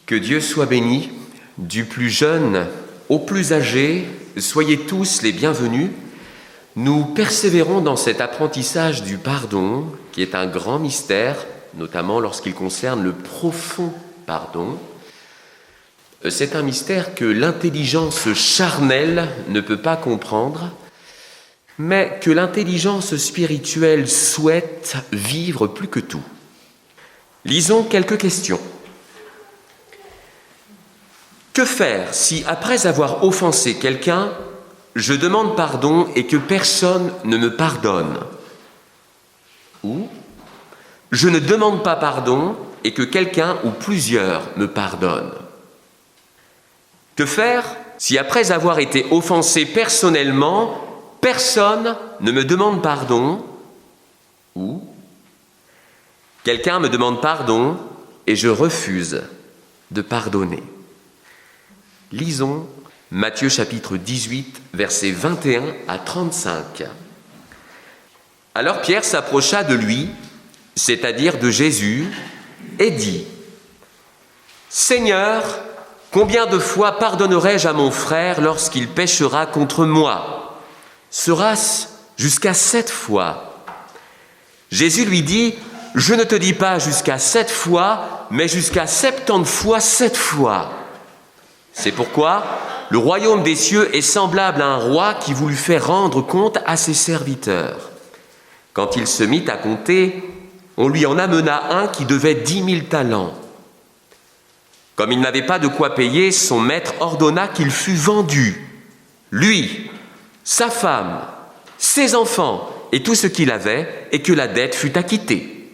Que Dieu soit béni, du plus jeune au plus âgé, soyez tous les bienvenus. Nous persévérons dans cet apprentissage du pardon, qui est un grand mystère, notamment lorsqu'il concerne le profond pardon. C'est un mystère que l'intelligence charnelle ne peut pas comprendre, mais que l'intelligence spirituelle souhaite vivre plus que tout. Lisons quelques questions. Que faire si, après avoir offensé quelqu'un, je demande pardon et que personne ne me pardonne? Ou je ne demande pas pardon et que quelqu'un ou plusieurs me pardonnent? Que faire si, après avoir été offensé personnellement, personne ne me demande pardon? Ou quelqu'un me demande pardon et je refuse de pardonner? Lisons Matthieu chapitre 18, versets 21 à 35. Alors Pierre s'approcha de lui, c'est-à-dire de Jésus, et dit : « Seigneur, combien de fois pardonnerai-je à mon frère lorsqu'il péchera contre moi? Sera-ce jusqu'à 7 fois ? » Jésus lui dit : « Je ne te dis pas jusqu'à 7 fois, mais jusqu'à 70 fois 7 fois. » C'est pourquoi le royaume des cieux est semblable à un roi qui voulut faire rendre compte à ses serviteurs. Quand il se mit à compter, on lui en amena un qui devait 10 000 talents. Comme il n'avait pas de quoi payer, son maître ordonna qu'il fût vendu, lui, sa femme, ses enfants et tout ce qu'il avait, et que la dette fût acquittée.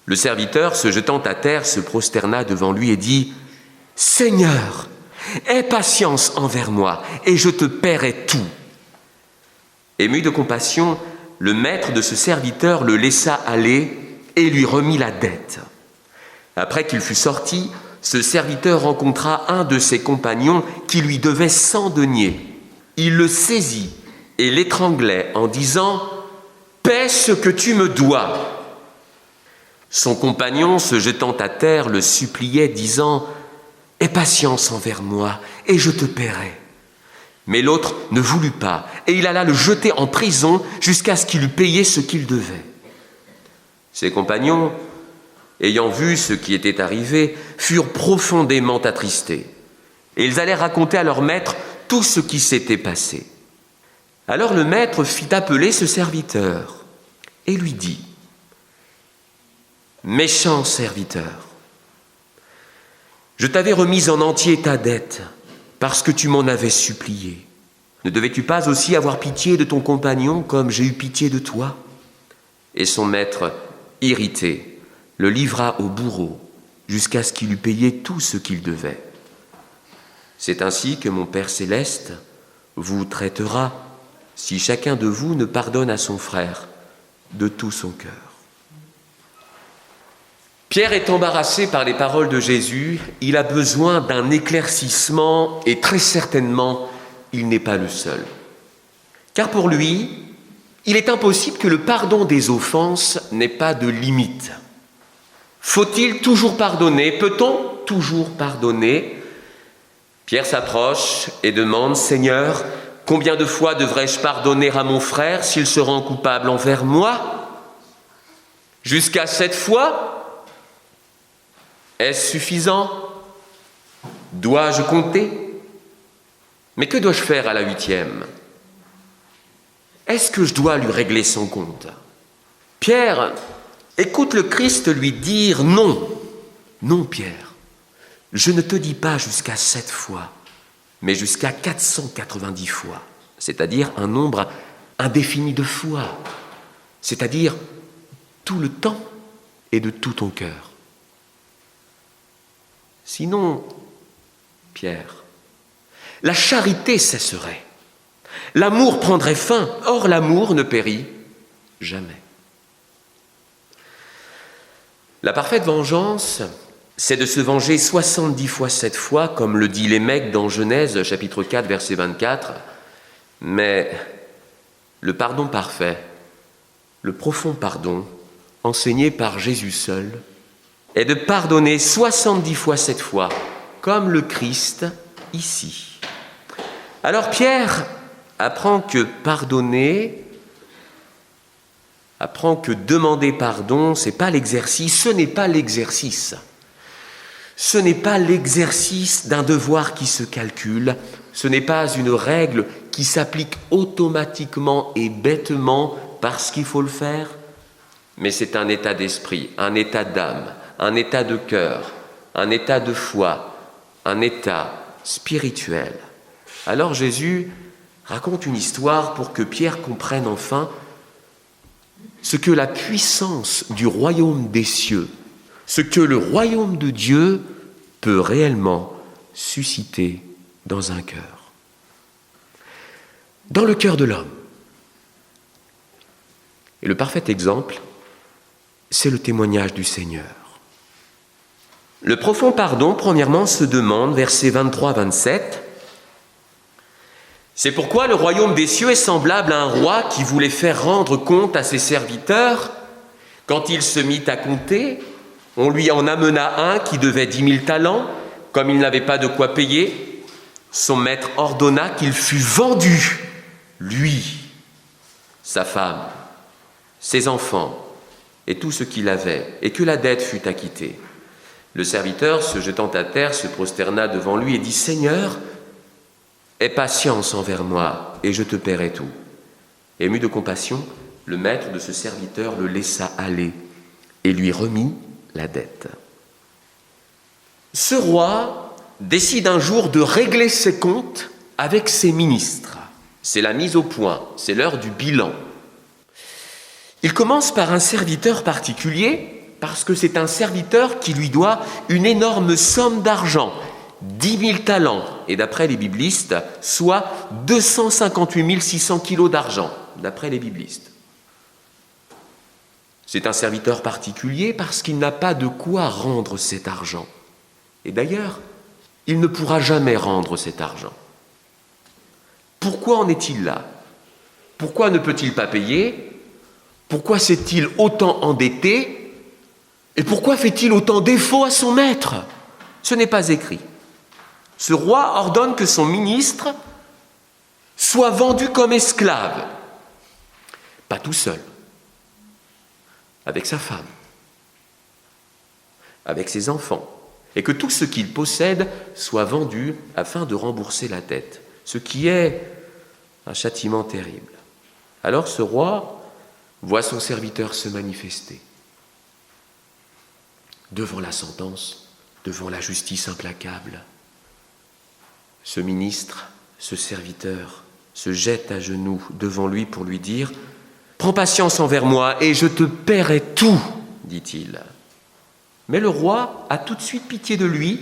Le serviteur, se jetant à terre, se prosterna devant lui et dit : « Seigneur, aie patience envers moi, et je te paierai tout. » Ému de compassion, le maître de ce serviteur le laissa aller et lui remit la dette. Après qu'il fut sorti, ce serviteur rencontra un de ses compagnons qui lui devait 100 deniers. Il le saisit et l'étranglait en disant : « Paie ce que tu me dois. » Son compagnon, se jetant à terre, le suppliait, disant : « Aie patience envers moi, et je te paierai. » Mais l'autre ne voulut pas, et il alla le jeter en prison jusqu'à ce qu'il eût payé ce qu'il devait. Ses compagnons, ayant vu ce qui était arrivé, furent profondément attristés, et ils allèrent raconter à leur maître tout ce qui s'était passé. Alors le maître fit appeler ce serviteur, et lui dit : « Méchant serviteur, je t'avais remis en entier ta dette, parce que tu m'en avais supplié. Ne devais-tu pas aussi avoir pitié de ton compagnon comme j'ai eu pitié de toi ? » Et son maître, irrité, le livra au bourreau, jusqu'à ce qu'il eût payé tout ce qu'il devait. C'est ainsi que mon Père céleste vous traitera, si chacun de vous ne pardonne à son frère de tout son cœur. Pierre est embarrassé par les paroles de Jésus, il a besoin d'un éclaircissement et très certainement, il n'est pas le seul. Car pour lui, il est impossible que le pardon des offenses n'ait pas de limite. Faut-il toujours pardonner? Peut-on toujours pardonner? Pierre s'approche et demande : « Seigneur, combien de fois devrais-je pardonner à mon frère s'il se rend coupable envers moi? Jusqu'à 7 fois ? Est-ce suffisant? Dois-je compter? Mais que dois-je faire à la 8e? Est-ce que je dois lui régler son compte? » Pierre écoute le Christ lui dire : « Non, non Pierre, je ne te dis pas jusqu'à 7 fois, mais jusqu'à 490 fois, c'est-à-dire un nombre indéfini de fois, c'est-à-dire tout le temps et de tout ton cœur. Sinon, Pierre, la charité cesserait, l'amour prendrait fin, or l'amour ne périt jamais. » La parfaite vengeance, c'est de se venger 70 fois 7 fois, comme le dit Lémec dans Genèse, chapitre 4, verset 24. Mais le pardon parfait, le profond pardon, enseigné par Jésus seul, est de pardonner 70 fois 7 fois, comme le Christ ici. Alors Pierre apprend que pardonner, apprend que demander pardon, c'est pas l'exercice, ce n'est pas l'exercice. Ce n'est pas l'exercice d'un devoir qui se calcule, ce n'est pas une règle qui s'applique automatiquement et bêtement parce qu'il faut le faire, mais c'est un état d'esprit, un état d'âme, un état de cœur, un état de foi, un état spirituel. Alors Jésus raconte une histoire pour que Pierre comprenne enfin ce que la puissance du royaume des cieux, ce que le royaume de Dieu peut réellement susciter dans un cœur. Dans le cœur de l'homme. Et le parfait exemple, c'est le témoignage du Seigneur. Le profond pardon, premièrement, se demande, versets 23-27, « C'est pourquoi le royaume des cieux est semblable à un roi qui voulait faire rendre compte à ses serviteurs. Quand il se mit à compter, on lui en amena un qui devait 10 000 talents. Comme il n'avait pas de quoi payer, son maître ordonna qu'il fût vendu, lui, sa femme, ses enfants et tout ce qu'il avait, et que la dette fût acquittée. Le serviteur, se jetant à terre, se prosterna devant lui et dit « Seigneur, aie patience envers moi, et je te paierai tout. » Ému de compassion, le maître de ce serviteur le laissa aller et lui remit la dette. Ce roi décide un jour de régler ses comptes avec ses ministres. C'est la mise au point, c'est l'heure du bilan. Il commence par un serviteur particulier, parce que c'est un serviteur qui lui doit une énorme somme d'argent, 10 000 talents, et d'après les biblistes, soit 258 600 kilos d'argent, d'après les biblistes. C'est un serviteur particulier parce qu'il n'a pas de quoi rendre cet argent. Et d'ailleurs, il ne pourra jamais rendre cet argent. Pourquoi en est-il là? Pourquoi ne peut-il pas payer? Pourquoi s'est-il autant endetté? Et pourquoi fait-il autant défaut à son maître? Ce n'est pas écrit. Ce roi ordonne que son ministre soit vendu comme esclave. Pas tout seul. Avec sa femme. Avec ses enfants. Et que tout ce qu'il possède soit vendu afin de rembourser la dette. Ce qui est un châtiment terrible. Alors ce roi voit son serviteur se manifester devant la sentence, devant la justice implacable. Ce ministre, ce serviteur, se jette à genoux devant lui pour lui dire « Prends patience envers moi et je te paierai tout », dit-il. Mais le roi a tout de suite pitié de lui,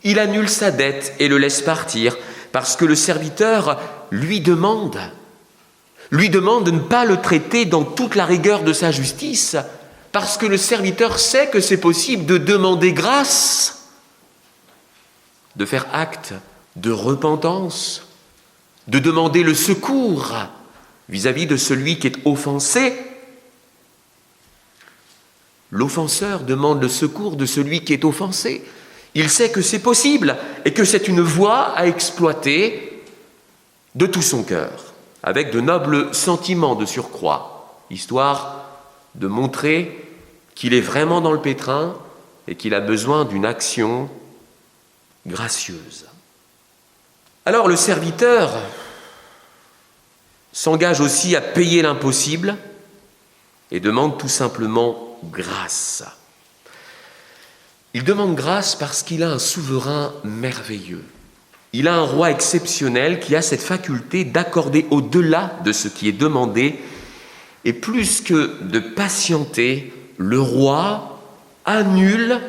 il annule sa dette et le laisse partir parce que le serviteur lui demande de ne pas le traiter dans toute la rigueur de sa justice, parce que le serviteur sait que c'est possible de demander grâce, de faire acte de repentance, de demander le secours vis-à-vis de celui qui est offensé. L'offenseur demande le secours de celui qui est offensé. Il sait que c'est possible et que c'est une voie à exploiter de tout son cœur, avec de nobles sentiments de surcroît, histoire de montrer qu'il est vraiment dans le pétrin et qu'il a besoin d'une action gracieuse. Alors le serviteur s'engage aussi à payer l'impossible et demande tout simplement grâce. Il demande grâce parce qu'il a un souverain merveilleux. Il a un roi exceptionnel qui a cette faculté d'accorder au-delà de ce qui est demandé. Et plus que de patienter, le roi annule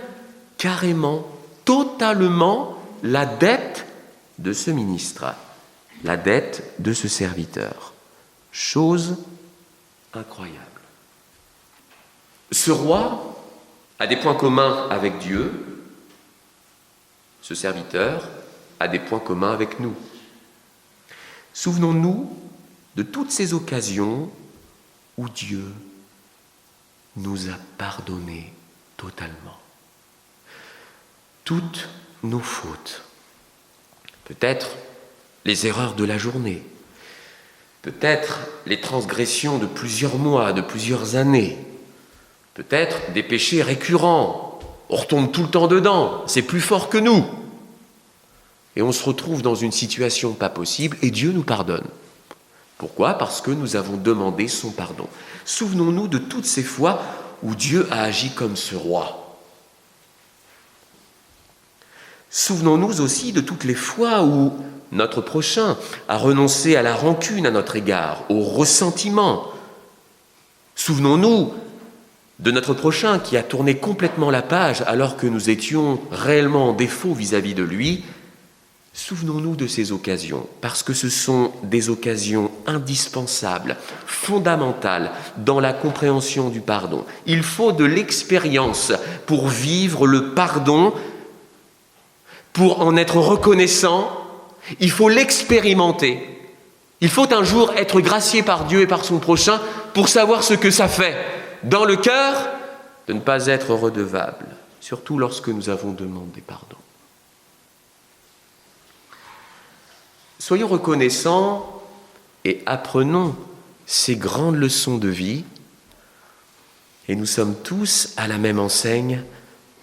carrément, totalement la dette de ce ministre, la dette de ce serviteur. Chose incroyable. Ce roi a des points communs avec Dieu. Ce serviteur a des points communs avec nous. Souvenons-nous de toutes ces occasions où Dieu nous a pardonné totalement. toutes nos fautes. Peut-être les erreurs de la journée, peut-être les transgressions de plusieurs mois, de plusieurs années, peut-être des péchés récurrents. On retombe tout le temps dedans, c'est plus fort que nous. Et on se retrouve dans une situation pas possible et Dieu nous pardonne. Pourquoi ? Parce que nous avons demandé son pardon. Souvenons-nous de toutes ces fois où Dieu a agi comme ce roi. Souvenons-nous aussi de toutes les fois où notre prochain a renoncé à la rancune à notre égard, au ressentiment. Souvenons-nous de notre prochain qui a tourné complètement la page alors que nous étions réellement en défaut vis-à-vis de lui. Souvenons-nous de ces occasions, parce que ce sont des occasions indispensables, fondamentales dans la compréhension du pardon. Il faut de l'expérience pour vivre le pardon, pour en être reconnaissant. Il faut l'expérimenter. Il faut un jour être gracié par Dieu et par son prochain pour savoir ce que ça fait dans le cœur de ne pas être redevable, surtout lorsque nous avons demandé pardon. Soyons reconnaissants et apprenons ces grandes leçons de vie. Et nous sommes tous à la même enseigne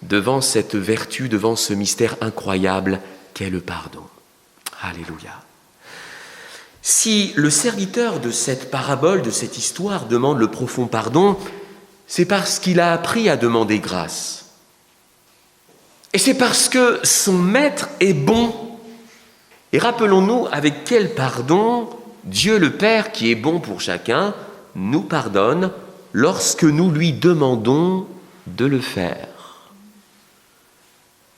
devant cette vertu, devant ce mystère incroyable qu'est le pardon. Alléluia. Si le serviteur de cette parabole, de cette histoire, demande le profond pardon, c'est parce qu'il a appris à demander grâce. Et c'est parce que son maître est bon. Et rappelons-nous avec quel pardon Dieu le Père, qui est bon pour chacun, nous pardonne lorsque nous lui demandons de le faire.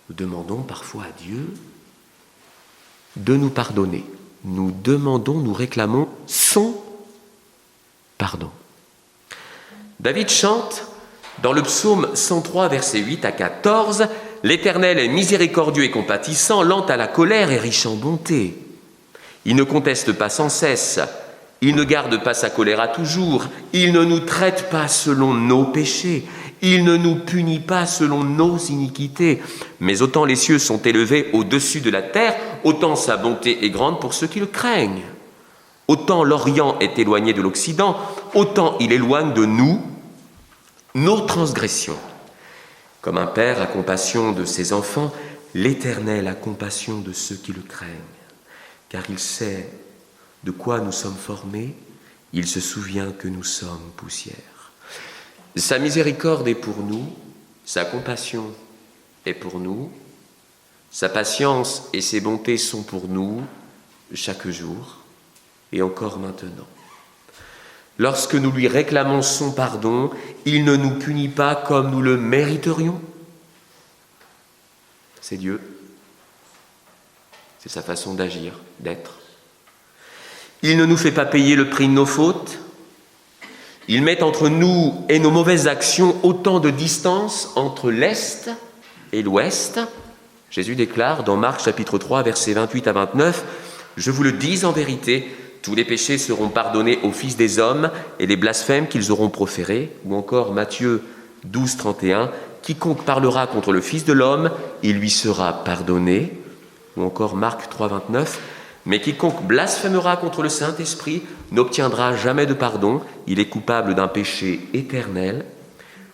Nous demandons parfois à Dieu de nous pardonner. Nous demandons, nous réclamons son pardon. David chante dans le psaume 103, versets 8 à 14, « L'Éternel est miséricordieux et compatissant, lent à la colère et riche en bonté. Il ne conteste pas sans cesse, il ne garde pas sa colère à toujours, il ne nous traite pas selon nos péchés, il ne nous punit pas selon nos iniquités. Mais autant les cieux sont élevés au-dessus de la terre, autant sa bonté est grande pour ceux qui le craignent. Autant l'Orient est éloigné de l'Occident, autant il éloigne de nous nos transgressions. Comme un père a compassion de ses enfants, l'Éternel a compassion de ceux qui le craignent. Car il sait de quoi nous sommes formés, il se souvient que nous sommes poussière. Sa miséricorde est pour nous, sa compassion est pour nous, sa patience et ses bontés sont pour nous chaque jour et encore maintenant. Lorsque nous lui réclamons son pardon, il ne nous punit pas comme nous le mériterions. C'est Dieu. C'est sa façon d'agir, d'être. Il ne nous fait pas payer le prix de nos fautes. Il met entre nous et nos mauvaises actions autant de distance entre l'Est et l'Ouest. Jésus déclare dans Marc chapitre 3, versets 28 à 29, « Je vous le dis en vérité, tous les péchés seront pardonnés aux fils des hommes et les blasphèmes qu'ils auront proférés. » Ou encore Matthieu 12, 31, « Quiconque parlera contre le Fils de l'homme, il lui sera pardonné. » Ou encore Marc 3, 29, « Mais quiconque blasphémera contre le Saint-Esprit n'obtiendra jamais de pardon, il est coupable d'un péché éternel. »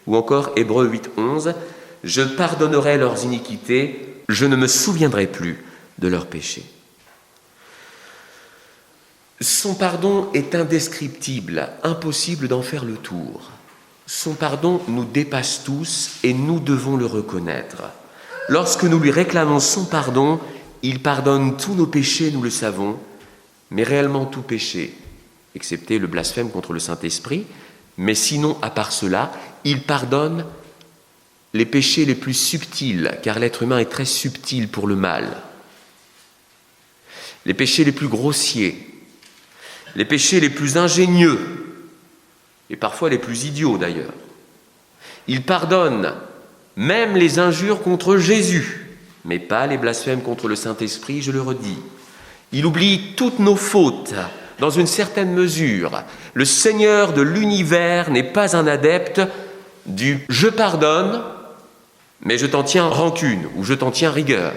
Ou encore Hébreux 8, 11, « Je pardonnerai leurs iniquités, je ne me souviendrai plus de leurs péchés. » Son pardon est indescriptible, impossible d'en faire le tour. Son pardon nous dépasse tous et nous devons le reconnaître. Lorsque nous lui réclamons son pardon, il pardonne tous nos péchés, nous le savons, mais réellement tout péché, excepté le blasphème contre le Saint-Esprit, mais sinon, à part cela, il pardonne les péchés les plus subtils, car l'être humain est très subtil pour le mal. Les péchés les plus grossiers, les péchés les plus ingénieux, et parfois les plus idiots d'ailleurs. Il pardonne même les injures contre Jésus, mais pas les blasphèmes contre le Saint-Esprit, je le redis. Il oublie toutes nos fautes, dans une certaine mesure. Le Seigneur de l'univers n'est pas un adepte du « je pardonne » mais je t'en tiens rancune ou je t'en tiens rigueur.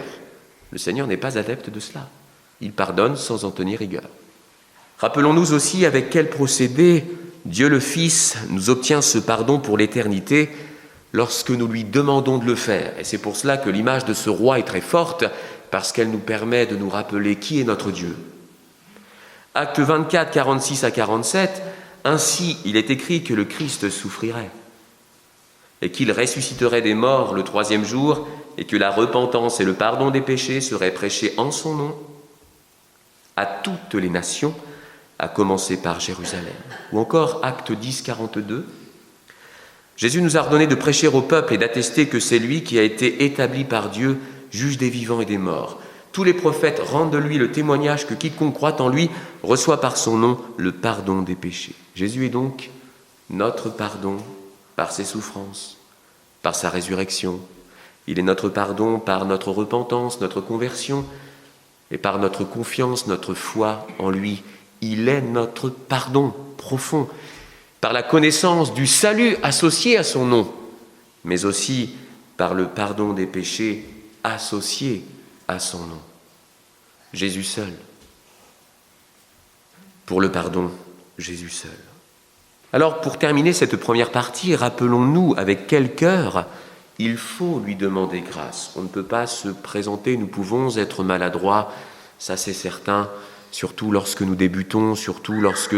Le Seigneur n'est pas adepte de cela. Il pardonne sans en tenir rigueur. Rappelons-nous aussi avec quel procédé Dieu le Fils nous obtient ce pardon pour l'éternité lorsque nous lui demandons de le faire. Et c'est pour cela que l'image de ce roi est très forte, parce qu'elle nous permet de nous rappeler qui est notre Dieu. Acte 24, 46 à 47, ainsi il est écrit que le Christ souffrirait et qu'il ressusciterait des morts le 3e jour et que la repentance et le pardon des péchés seraient prêchés en son nom à toutes les nations, à commencer par Jérusalem. Ou encore Acte 10, 42, Jésus nous a ordonné de prêcher au peuple et d'attester que c'est lui qui a été établi par Dieu, juge des vivants et des morts. Tous les prophètes rendent de lui le témoignage que quiconque croit en lui reçoit par son nom le pardon des péchés. Jésus est donc notre pardon par ses souffrances, par sa résurrection. Il est notre pardon par notre repentance, notre conversion et par notre confiance, notre foi en lui. Il est notre pardon profond, par la connaissance du salut associé à son nom, mais aussi par le pardon des péchés associé à son nom. Jésus seul. Pour le pardon, Jésus seul. Alors, pour terminer cette première partie, rappelons-nous avec quel cœur il faut lui demander grâce. On ne peut pas se présenter, nous pouvons être maladroits, ça c'est certain, surtout lorsque nous débutons, surtout lorsque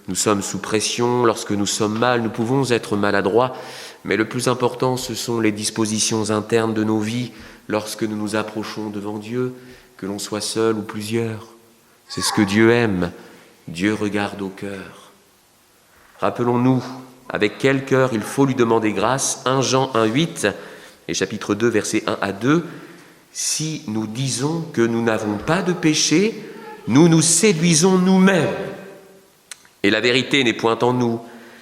nous sommes sous pression, lorsque nous sommes mal, nous pouvons être maladroits, mais le plus important, ce sont les dispositions internes de nos vies lorsque nous nous approchons devant Dieu, que l'on soit seul ou plusieurs. C'est ce que Dieu aime. Dieu regarde au cœur. Rappelons-nous avec quel cœur il faut lui demander grâce. 1 Jean 1,8 et chapitre 2, versets 1 à 2. Si nous disons que nous n'avons pas de péché, nous nous séduisons nous-mêmes. Et la vérité n'est point en nous.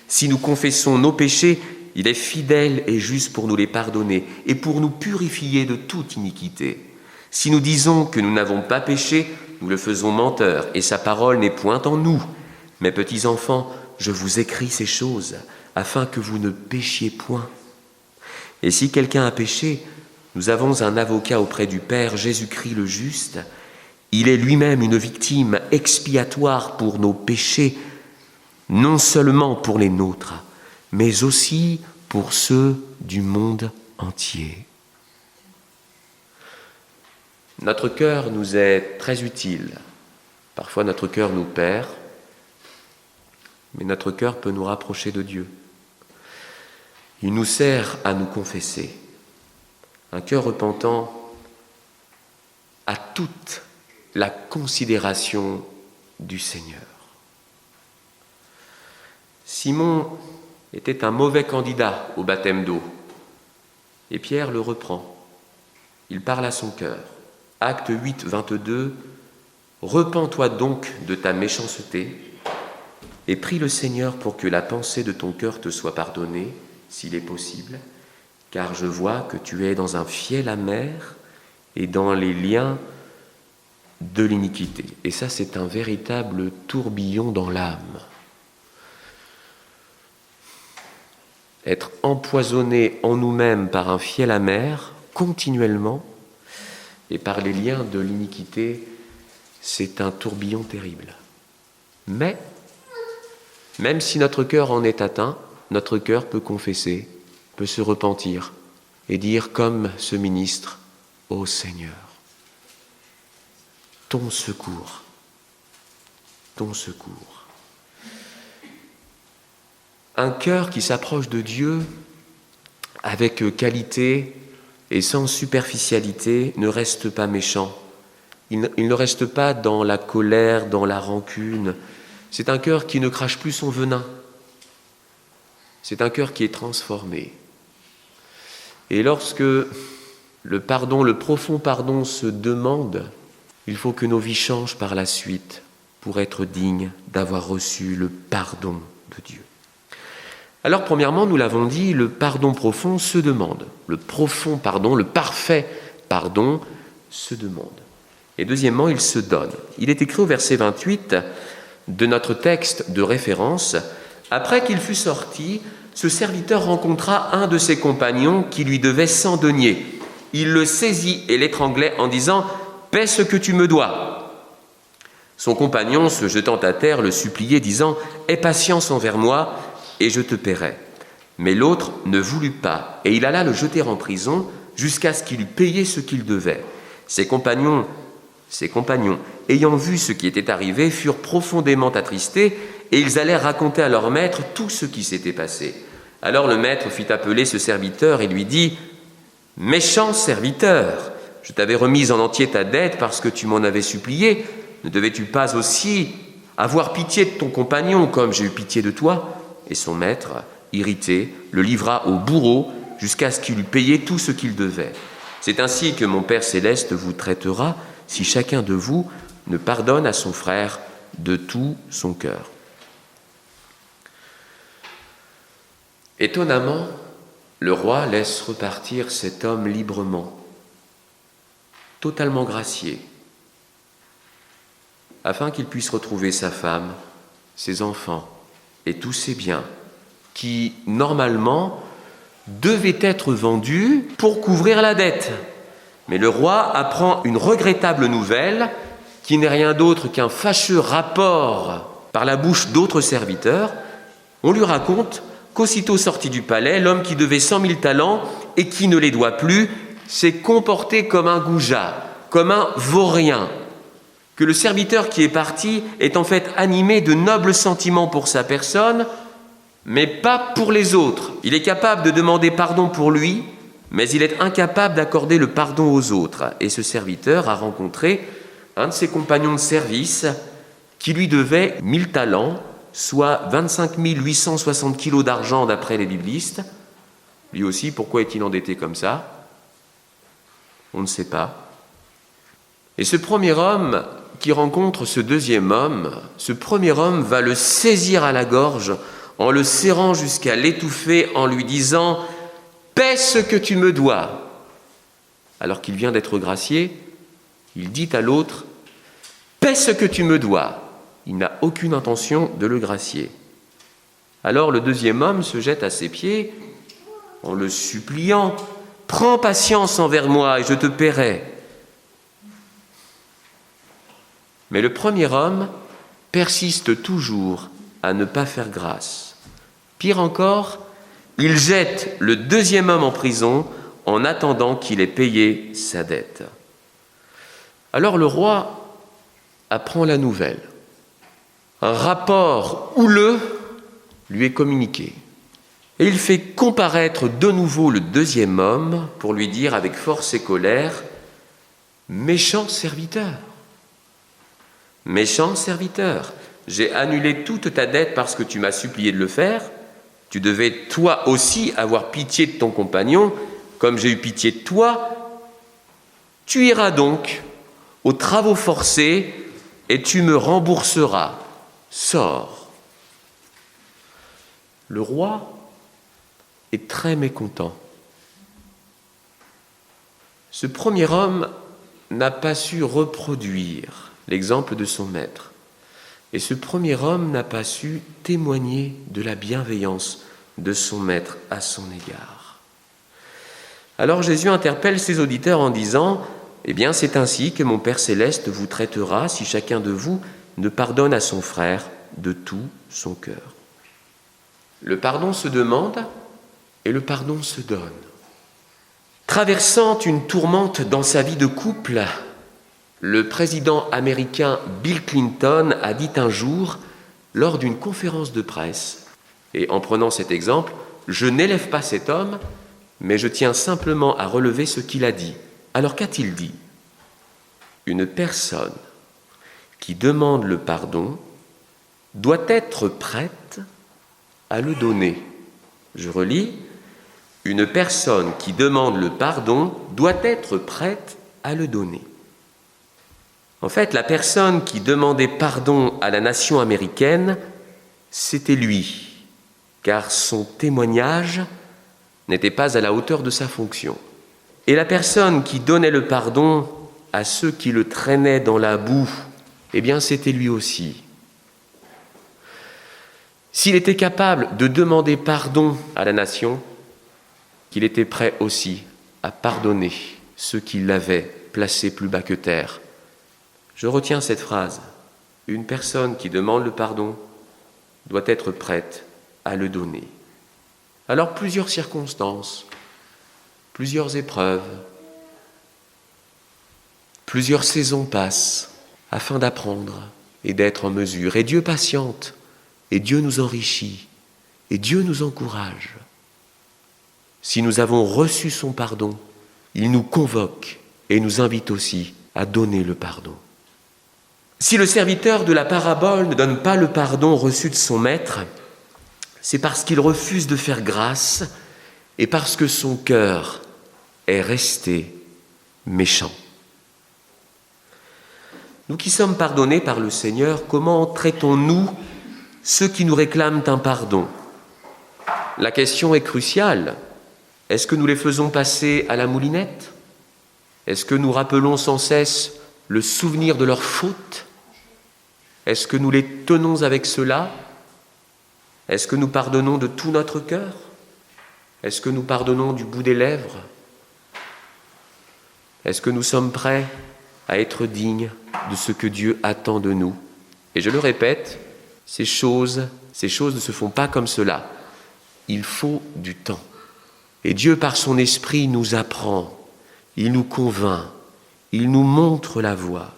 Si nous confessons nos péchés, il est fidèle et juste pour nous les pardonner et pour nous purifier de toute iniquité. Si nous disons que nous n'avons pas péché, nous le faisons menteur et sa parole n'est point en nous. Mes petits enfants, je vous écris ces choses afin que vous ne péchiez point. Et si quelqu'un a péché, nous avons un avocat auprès du Père, Jésus-Christ le juste. Il est lui-même une victime expiatoire pour nos péchés, non seulement pour les nôtres, mais aussi pour ceux du monde entier. Notre cœur nous est très utile. Parfois notre cœur nous perd, mais notre cœur peut nous rapprocher de Dieu. Il nous sert à nous confesser. Un cœur repentant a toute la considération du Seigneur. Simon était un mauvais candidat au baptême d'eau, et Pierre le reprend. Il parle à son cœur. Acte 8, 22, « Repens-toi donc de ta méchanceté et prie le Seigneur pour que la pensée de ton cœur te soit pardonnée, s'il est possible, car je vois que tu es dans un fiel amer et dans les liens de l'iniquité. » Et ça, c'est un véritable tourbillon dans l'âme. Être empoisonné en nous-mêmes par un fiel amer, continuellement, et par les liens de l'iniquité, c'est un tourbillon terrible. Mais, même si notre cœur en est atteint, notre cœur peut confesser, peut se repentir et dire comme ce ministre, « Ô Seigneur, ton secours, ton secours. » Un cœur qui s'approche de Dieu avec qualité et sans superficialité ne reste pas méchant. Il ne reste pas dans la colère, dans la rancune. C'est un cœur qui ne crache plus son venin. C'est un cœur qui est transformé. Et lorsque le pardon, le profond pardon se demande, il faut que nos vies changent par la suite pour être dignes d'avoir reçu le pardon de Dieu. Alors, premièrement, nous l'avons dit, le pardon profond se demande. Le profond pardon, le parfait pardon se demande. Et deuxièmement, il se donne. Il est écrit au verset 28 de notre texte de référence, « Après qu'il fut sorti, ce serviteur rencontra un de ses compagnons qui lui devait 100 deniers. Il le saisit et l'étranglait en disant « Paie ce que tu me dois ». Son compagnon, se jetant à terre, le suppliait, disant « Aie patience envers moi, et je te paierai ». Mais l'autre ne voulut pas, et il alla le jeter en prison jusqu'à ce qu'il eût payé ce qu'il devait. Ses compagnons, ayant vu ce qui était arrivé, furent profondément attristés, et ils allèrent raconter à leur maître tout ce qui s'était passé. Alors le maître fit appeler ce serviteur et lui dit « Méchant serviteur, je t'avais remis en entier ta dette parce que tu m'en avais supplié. Ne devais-tu pas aussi avoir pitié de ton compagnon comme j'ai eu pitié de toi ?» Et son maître, irrité, le livra au bourreau jusqu'à ce qu'il eût payé tout ce qu'il devait. C'est ainsi que mon Père céleste vous traitera si chacun de vous ne pardonne à son frère de tout son cœur. Étonnamment, le roi laisse repartir cet homme librement, totalement gracié, afin qu'il puisse retrouver sa femme, ses enfants et tous ses biens, qui, normalement, devaient être vendus pour couvrir la dette. Mais le roi apprend une regrettable nouvelle, qui n'est rien d'autre qu'un fâcheux rapport par la bouche d'autres serviteurs. On lui raconte qu'aussitôt sorti du palais, l'homme qui devait 100 000 talents et qui ne les doit plus s'est comporté comme un goujat, comme un vaurien. Que le serviteur qui est parti est en fait animé de nobles sentiments pour sa personne, mais pas pour les autres. Il est capable de demander pardon pour lui, mais il est incapable d'accorder le pardon aux autres. Et ce serviteur a rencontré un de ses compagnons de service qui lui devait 1000 talents, soit 25 860 kilos d'argent d'après les biblistes. Lui aussi, pourquoi est-il endetté comme ça? On ne sait pas. Et ce premier homme qui rencontre ce deuxième homme, ce premier homme va le saisir à la gorge en le serrant jusqu'à l'étouffer en lui disant « Paie ce que tu me dois ». Alors qu'il vient d'être gracié, il dit à l'autre « Paie ce que tu me dois ». Il n'a aucune intention de le gracier. Alors le deuxième homme se jette à ses pieds en le suppliant « Prends patience envers moi et je te paierai ». Mais le premier homme persiste toujours à ne pas faire grâce. Pire encore, il jette le deuxième homme en prison en attendant qu'il ait payé sa dette. Alors le roi apprend la nouvelle. Un rapport houleux lui est communiqué. Et il fait comparaître de nouveau le deuxième homme pour lui dire avec force et colère « Méchant serviteur ! Méchant serviteur, j'ai annulé toute ta dette parce que tu m'as supplié de le faire. Tu devais toi aussi avoir pitié de ton compagnon, comme j'ai eu pitié de toi. Tu iras donc aux travaux forcés et tu me rembourseras. Sors. » Le roi est très mécontent. Ce premier homme n'a pas su reproduire l'exemple de son maître. Et ce premier homme n'a pas su témoigner de la bienveillance de son maître à son égard. Alors Jésus interpelle ses auditeurs en disant « Eh bien, c'est ainsi que mon Père céleste vous traitera si chacun de vous ne pardonne à son frère de tout son cœur. » Le pardon se demande et le pardon se donne. Traversant une tourmente dans sa vie de couple, le président américain Bill Clinton a dit un jour, lors d'une conférence de presse, et en prenant cet exemple, je n'élève pas cet homme, mais je tiens simplement à relever ce qu'il a dit. Alors qu'a-t-il dit? Une personne qui demande le pardon doit être prête à le donner. Je relis, une personne qui demande le pardon doit être prête à le donner. En fait, la personne qui demandait pardon à la nation américaine, c'était lui, car son témoignage n'était pas à la hauteur de sa fonction. Et la personne qui donnait le pardon à ceux qui le traînaient dans la boue, eh bien, c'était lui aussi. S'il était capable de demander pardon à la nation, qu'il était prêt aussi à pardonner ceux qui l'avaient placé plus bas que terre. Je retiens cette phrase. Une personne qui demande le pardon doit être prête à le donner. Alors plusieurs circonstances, plusieurs épreuves, plusieurs saisons passent afin d'apprendre et d'être en mesure. Et Dieu patiente, et Dieu nous enrichit, et Dieu nous encourage. Si nous avons reçu son pardon, il nous convoque et nous invite aussi à donner le pardon. Si le serviteur de la parabole ne donne pas le pardon reçu de son maître, c'est parce qu'il refuse de faire grâce et parce que son cœur est resté méchant. Nous qui sommes pardonnés par le Seigneur, comment traitons-nous ceux qui nous réclament un pardon ? La question est cruciale. Est-ce que nous les faisons passer à la moulinette ? Est-ce que nous rappelons sans cesse le souvenir de leurs fautes ? Est-ce que nous les tenons avec cela ? Est-ce que nous pardonnons de tout notre cœur ? Est-ce que nous pardonnons du bout des lèvres ? Est-ce que nous sommes prêts à être dignes de ce que Dieu attend de nous ? Et je le répète, ces choses ne se font pas comme cela. Il faut du temps. Et Dieu, par son esprit, nous apprend, il nous convainc, il nous montre la voie.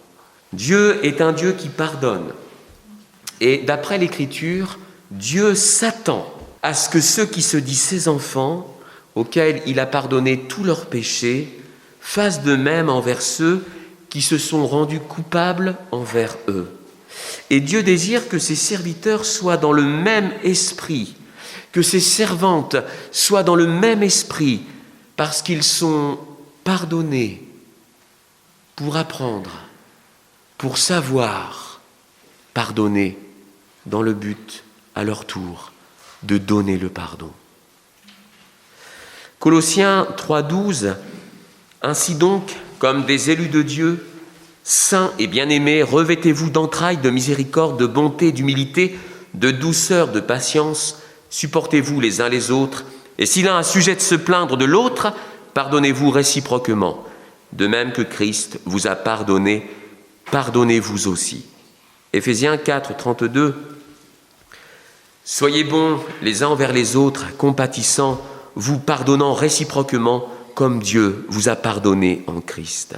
Dieu est un Dieu qui pardonne. Et d'après l'Écriture, Dieu s'attend à ce que ceux qui se disent ses enfants, auxquels il a pardonné tous leurs péchés, fassent de même envers ceux qui se sont rendus coupables envers eux. Et Dieu désire que ses serviteurs soient dans le même esprit, que ses servantes soient dans le même esprit, parce qu'ils sont pardonnés pour apprendre, pour savoir pardonner dans le but, à leur tour, de donner le pardon. Colossiens 3,12 « Ainsi donc, comme des élus de Dieu, saints et bien-aimés, revêtez-vous d'entrailles de miséricorde, de bonté, d'humilité, de douceur, de patience, supportez-vous les uns les autres, et si l'un a sujet de se plaindre de l'autre, pardonnez-vous réciproquement. De même que Christ vous a pardonné, pardonnez-vous aussi. » Éphésiens 4, 32 « Soyez bons les uns envers les autres, compatissants, vous pardonnant réciproquement, comme Dieu vous a pardonné en Christ. »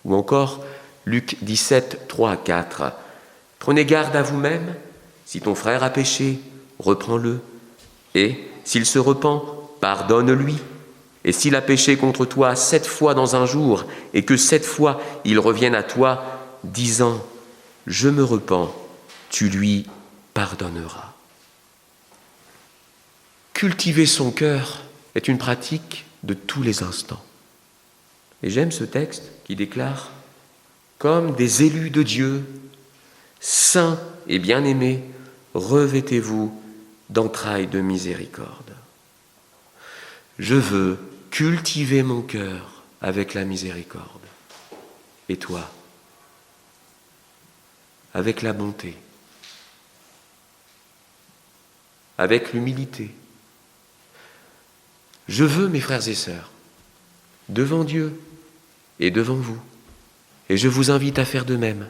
Ou encore Luc 17, 3 à 4 « Prenez garde à vous-même, si ton frère a péché, reprends-le, et s'il se repent, pardonne-lui. Et s'il a péché contre toi 7 fois dans un jour, et que 7 fois il revienne à toi, disant « Je me repens », tu lui pardonneras. Cultiver son cœur est une pratique de tous les instants. Et j'aime ce texte qui déclare « Comme des élus de Dieu, saints et bien-aimés, revêtez-vous d'entrailles de miséricorde. » Je veux cultiver mon cœur avec la miséricorde. Et toi ? Avec la bonté, avec l'humilité. Je veux, mes frères et sœurs, devant Dieu et devant vous, et je vous invite à faire de même,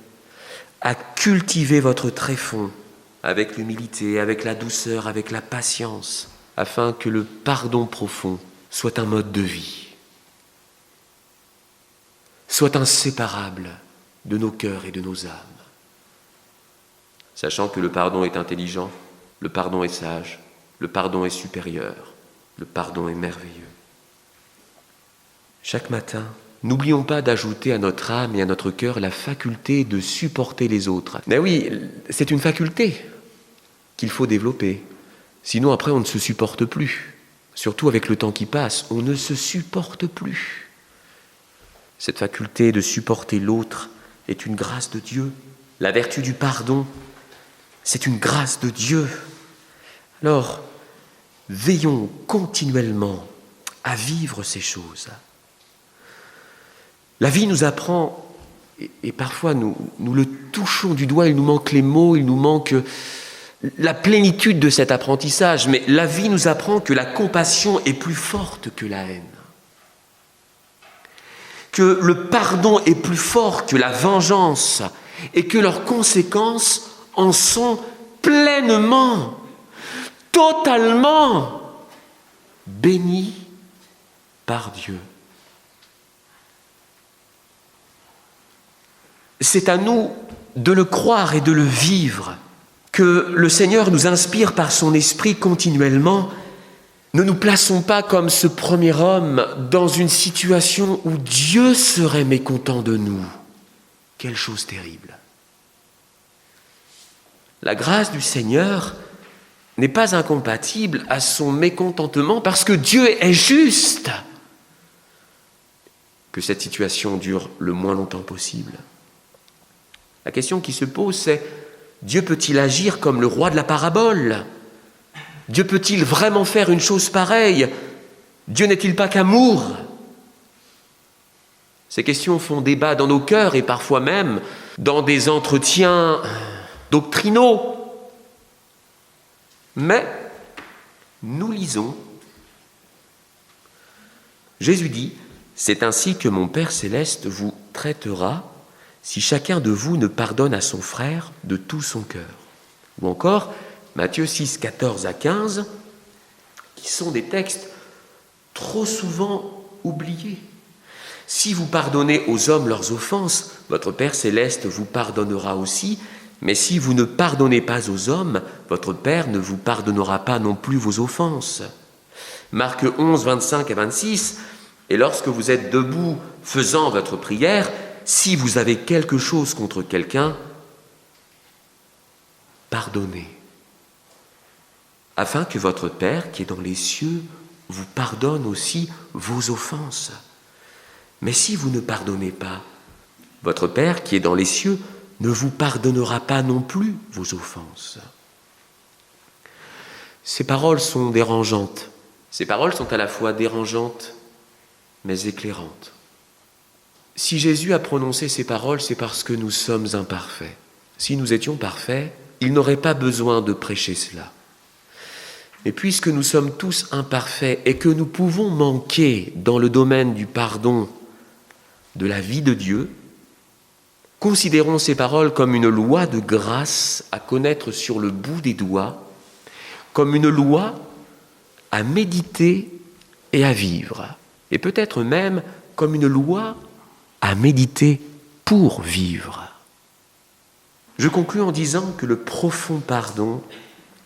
à cultiver votre tréfonds avec l'humilité, avec la douceur, avec la patience, afin que le pardon profond soit un mode de vie, soit inséparable de nos cœurs et de nos âmes. Sachant que le pardon est intelligent, le pardon est sage, le pardon est supérieur, le pardon est merveilleux. Chaque matin, n'oublions pas d'ajouter à notre âme et à notre cœur la faculté de supporter les autres. Mais oui, c'est une faculté qu'il faut développer. Sinon, après, on ne se supporte plus. Surtout avec le temps qui passe, on ne se supporte plus. Cette faculté de supporter l'autre est une grâce de Dieu. La vertu du pardon, c'est une grâce de Dieu. Alors, veillons continuellement à vivre ces choses. La vie nous apprend, et parfois nous le touchons du doigt, il nous manque les mots, il nous manque la plénitude de cet apprentissage, mais la vie nous apprend que la compassion est plus forte que la haine, que le pardon est plus fort que la vengeance et que leurs conséquences en sont pleinement, totalement bénies par Dieu. C'est à nous de le croire et de le vivre, que le Seigneur nous inspire par son esprit continuellement. Ne nous plaçons pas comme ce premier homme dans une situation où Dieu serait mécontent de nous. Quelle chose terrible. La grâce du Seigneur n'est pas incompatible à son mécontentement parce que Dieu est juste. Que cette situation dure le moins longtemps possible. La question qui se pose, c'est: Dieu peut-il agir comme le roi de la parabole ? Dieu peut-il vraiment faire une chose pareille ? Dieu n'est-il pas qu'amour ? Ces questions font débat dans nos cœurs et parfois même dans des entretiens doctrinaux. Mais nous lisons. Jésus dit: c'est ainsi que mon Père céleste vous traitera si chacun de vous ne pardonne à son frère de tout son cœur. Ou encore, Matthieu 6, 14 à 15, qui sont des textes trop souvent oubliés. Si vous pardonnez aux hommes leurs offenses, votre Père céleste vous pardonnera aussi, mais si vous ne pardonnez pas aux hommes, votre Père ne vous pardonnera pas non plus vos offenses. Marc 11, 25 à 26, et lorsque vous êtes debout faisant votre prière, si vous avez quelque chose contre quelqu'un, pardonnez, afin que votre Père qui est dans les cieux vous pardonne aussi vos offenses. Mais si vous ne pardonnez pas, votre Père qui est dans les cieux ne vous pardonnera pas non plus vos offenses. Ces paroles sont dérangeantes. Ces paroles sont à la fois dérangeantes, mais éclairantes. Si Jésus a prononcé ces paroles, c'est parce que nous sommes imparfaits. Si nous étions parfaits, il n'aurait pas besoin de prêcher cela. Mais puisque nous sommes tous imparfaits et que nous pouvons manquer dans le domaine du pardon de la vie de Dieu, considérons ces paroles comme une loi de grâce à connaître sur le bout des doigts, comme une loi à méditer et à vivre, et peut-être même comme une loi à méditer pour vivre. Je conclus en disant que le profond pardon,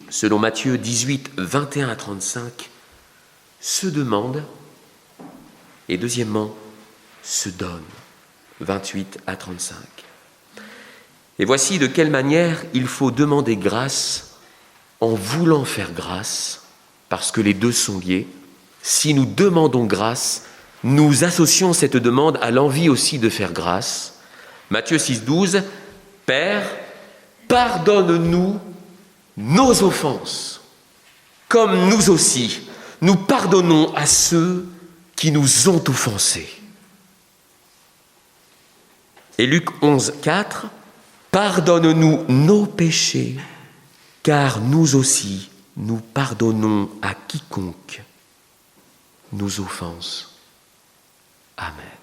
selon Matthieu 18, 21 à 35, se demande et deuxièmement se donne, 28 à 35. Et voici de quelle manière il faut demander grâce en voulant faire grâce, parce que les deux sont liés. Si nous demandons grâce, nous associons cette demande à l'envie aussi de faire grâce. Matthieu 6, 12, « Père, pardonne-nous nos offenses, comme nous aussi, nous pardonnons à ceux qui nous ont offensés. » Et Luc 11, 4, « Pardonne-nous nos péchés, car nous aussi, nous pardonnons à quiconque nous offense. » Amen.